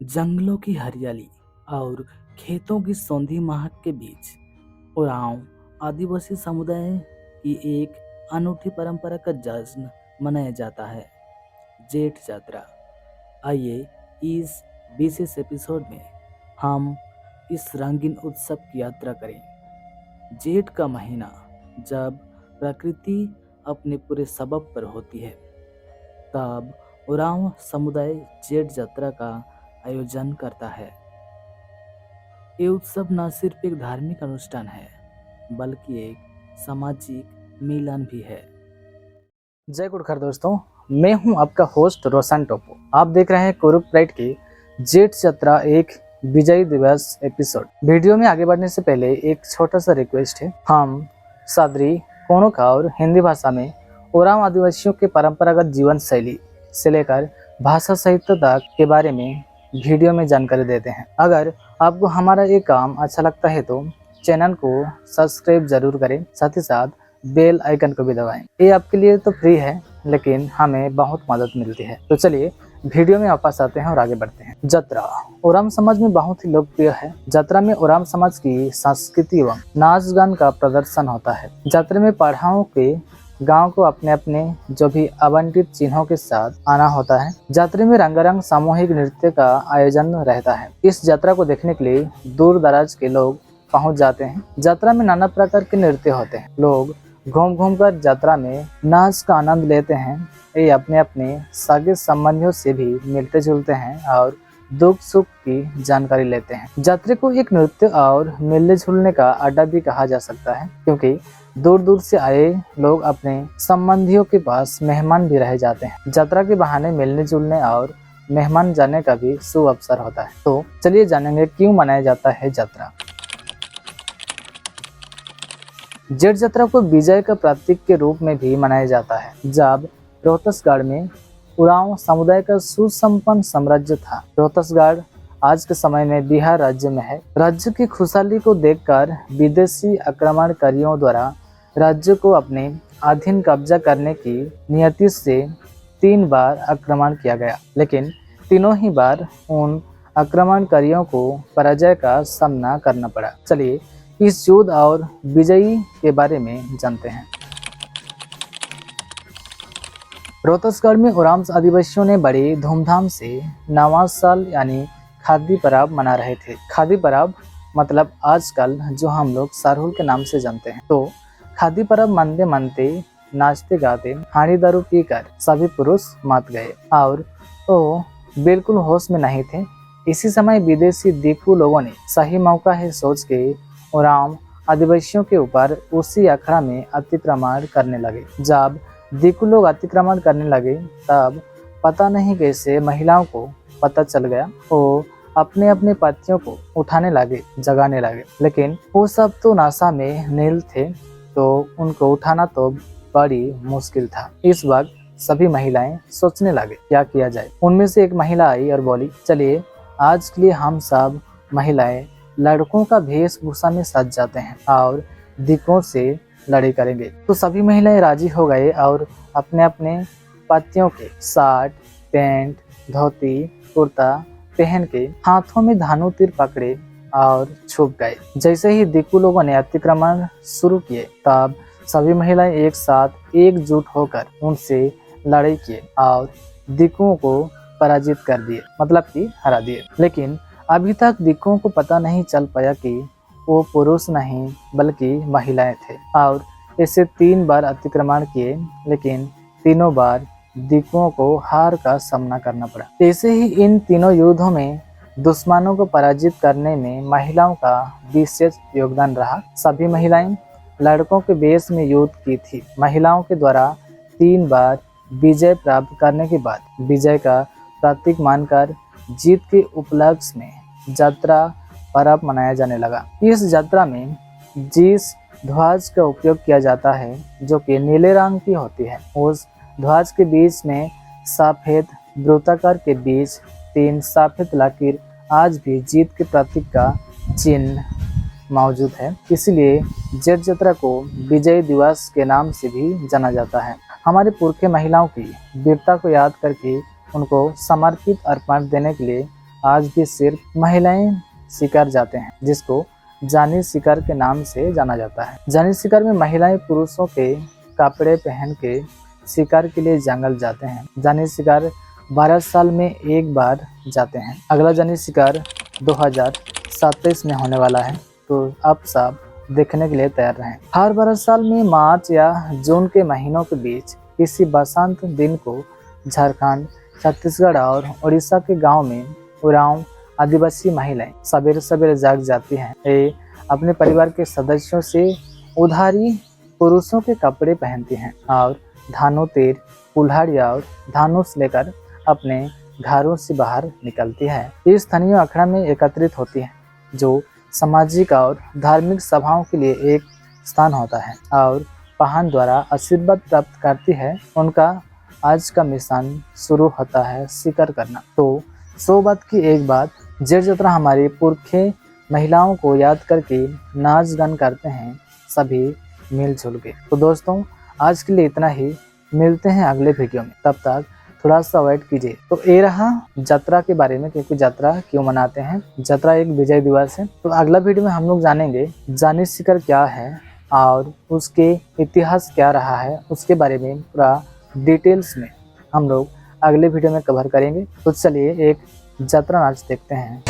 जंगलों की हरियाली और खेतों की सौंधी महक के बीच उरांव आदिवासी समुदाय की एक अनूठी परंपरा का जश्न मनाया जाता है, जेठ यात्रा। आइए इस विशेष एपिसोड में हम इस रंगीन उत्सव की यात्रा करें। जेठ का महीना जब प्रकृति अपने पूरे सबब पर होती है, तब उरांव समुदाय जेठ यात्रा का आयोजन करता है। ये उत्सव न सिर्फ एक धार्मिक अनुष्ठान है, बल्कि एक सामाजिक मिलन भी है। जय गुड़खर दोस्तों, मैं हूं आपका होस्ट रोशन टोपो। आप देख रहे हैं कुरुप प्राइड की जेठ यात्रा एक विजय दिवस एपिसोड। वीडियो में आगे बढ़ने से पहले एक छोटा सा रिक्वेस्ट है। हम सादरी कोनोका और हिंदी भाषा में ओरांव आदिवासियों के परंपरागत जीवन शैली से लेकर भाषा साहित्य तक के बारे में वीडियो में जानकारी देते हैं। अगर आपको हमारा ये काम अच्छा लगता है तो चैनल को सब्सक्राइब जरूर करें, साथ ही साथ बेल आइकन को भी दबाएं। ये आपके लिए तो फ्री है, लेकिन हमें बहुत मदद मिलती है। तो चलिए वीडियो में वापस आते हैं और आगे बढ़ते हैं। जत्रा ओराम समाज में बहुत ही लोकप्रिय है। जत्रा में ओराम समाज की संस्कृति एवं नाच गान का प्रदर्शन होता है। जत्रा में पढ़ाओं के गांव को अपने अपने जो भी आवंटित चिन्हों के साथ आना होता है। यात्रा में रंगारंग सामूहिक नृत्य का आयोजन रहता है। इस यात्रा को देखने के लिए दूर दराज के लोग पहुंच जाते हैं। यात्रा में नाना प्रकार के नृत्य होते हैं। लोग घूम घूम कर यात्रा में नाच का आनंद लेते हैं। ये अपने अपने सगे संबंधियों से भी मिलते जुलते हैं और दुख सुख की जानकारी लेते हैं। यात्रा को एक नृत्य और मिलने जुलने का अड्डा भी कहा जा सकता है, क्योंकि दूर दूर से आए लोग अपने संबंधियों के पास मेहमान भी रह जाते हैं। यात्रा के बहाने मिलने जुलने और मेहमान जाने का भी शुभ अवसर होता है। तो चलिए जानेंगे क्यों मनाया जाता है यात्रा। जेठ यात्रा को विजय का प्रतीक के रूप में भी मनाया जाता है। जब रोहतसगढ़ में उरांव समुदाय का सुसंपन्न साम्राज्य था। रोहतसगढ़ आज के समय में बिहार राज्य में है। राज्य की खुशहाली को देखकर विदेशी आक्रमणकारियों द्वारा राज्य को अपने अधीन कब्जा करने की नियति से 3 बार आक्रमण किया गया, लेकिन तीनों ही बार उन आक्रमणकारियों को पराजय का सामना करना पड़ा। चलिए इस युद्ध और विजयी के बारे में जानते हैं। रोहतसगढ़ में ओराम आदिवासियों ने बड़ी धूमधाम से नवा साल यानी खादी पर्व मना रहे थे। खादी पर्व मतलब आजकल जो हम लोग सरहुल के नाम से जानते हैं। तो खादी पर्व मनते मनते नाचते गाते हाड़ी दारू पीकर सभी पुरुष मात गए और वो बिल्कुल होश में नहीं थे। इसी समय विदेशी दीकू लोगों ने सही मौका है सोच के ओराम आदिवासियों के ऊपर उसी अखाड़ा में अतिक्रमण करने लगे। जब दीकू लोग अतिक्रमण करने लगे, तब पता नहीं कैसे महिलाओं को पता चल गया। वो अपने अपने पतियों को उठाने लगे, जगाने लगे, लेकिन वो सब तो नशा में नील थे, तो उनको उठाना तो बड़ी मुश्किल था। इस वक्त सभी महिलाएं सोचने लगे क्या किया जाए। उनमें से एक महिला आई और बोली, चलिए आज के लिए हम सब महिलाएं लड़कों का वेशभूषा में सज जाते हैं और दीकों से लड़ाई करेंगे। तो सभी महिलाएं राजी हो गए और अपने अपने पतियों के शर्ट, पैंट, धोती, कुर्ता पहन के हाथों में धानु तीर पकड़े और छुप गए। जैसे ही दीकू लोगों ने अतिक्रमण शुरू किए, तब सभी महिलाएं एक साथ एकजुट होकर उनसे लड़ाई किए और दीकुओं को पराजित कर दिए, मतलब कि हरा दिए। लेकिन अभी तक दीकुओं को पता नहीं चल पाया कि वो पुरुष नहीं बल्कि महिलाएं थे और ऐसे 3 बार अतिक्रमण किए, लेकिन तीनों बार दीकुओं को हार का सामना करना पड़ा। ऐसे ही इन तीनों युद्धों में दुश्मनों को पराजित करने में महिलाओं का विशेष योगदान रहा। सभी महिलाएं लड़कों के वेश में युद्ध की थी। महिलाओं के द्वारा 3 बार विजय प्राप्त करने के बाद विजय का प्रतीक मानकर जीत के उपलक्ष्य में यात्रा पर्व मनाया जाने लगा। इस यात्रा में जिस ध्वज का उपयोग किया जाता है, जो कि नीले रंग की होती है, उस ध्वज के बीच में सफेद वृत्ताकार के बीच 3 सफेद लकीर आज भी जीत के प्रतीक का चिन्ह मौजूद है। इसलिए जेठ यात्रा को विजय दिवस के नाम से भी जाना जाता है। हमारे पुरखे महिलाओं की वीरता को याद करके उनको समर्पित अर्पण देने के लिए आज भी सिर्फ महिलाएं शिकार जाते हैं, जिसको जानी शिकार के नाम से जाना जाता है। जानी शिकार में महिलाएं पुरुषों के कपड़े पहन के शिकार के लिए जंगल जाते हैं। जानी शिकार 12 साल में एक बार जाते हैं। अगला जानी शिकार 2027 में होने वाला है, तो अब सब देखने के लिए तैयार रहें। हर 12 साल में मार्च या जून के महीनों के बीच किसी बसंत दिन को झारखंड, छत्तीसगढ़ और उड़ीसा के गांव में उरांव आदिवासी महिलाएं सवेरे सवेरे जाग जाती हैं। ये अपने परिवार के सदस्यों से उधारी पुरुषों के कपड़े पहनती हैं और धानो तीर, कुल्हाड़ी और धनुष लेकर अपने घरों से बाहर निकलती है। इस स्थानीय अखाड़ा में एकत्रित होती है, जो सामाजिक और धार्मिक सभाओं के लिए एक स्थान होता है और पहान द्वारा आशीर्वाद प्राप्त करती है। उनका आज का मिशन शुरू होता है शिकार करना। तो 100 बात की एक बात, जेठ जतरा हमारे पुरखे महिलाओं को याद करके नाच गान करते हैं सभी मिलजुल के। तो दोस्तों आज के लिए इतना ही, मिलते हैं अगले वीडियो में, तब तक थोड़ा सा वेट कीजिए। तो ये रहा जतरा के बारे में, क्योंकि जतरा क्यों मनाते हैं। जतरा एक विजय दिवस है। तो अगला वीडियो में हम लोग जानेंगे जानी शिकार क्या है और उसके इतिहास क्या रहा है, उसके बारे में पूरा डिटेल्स में हम लोग अगले वीडियो में कवर करेंगे। तो चलिए एक जतरा नाच देखते हैं।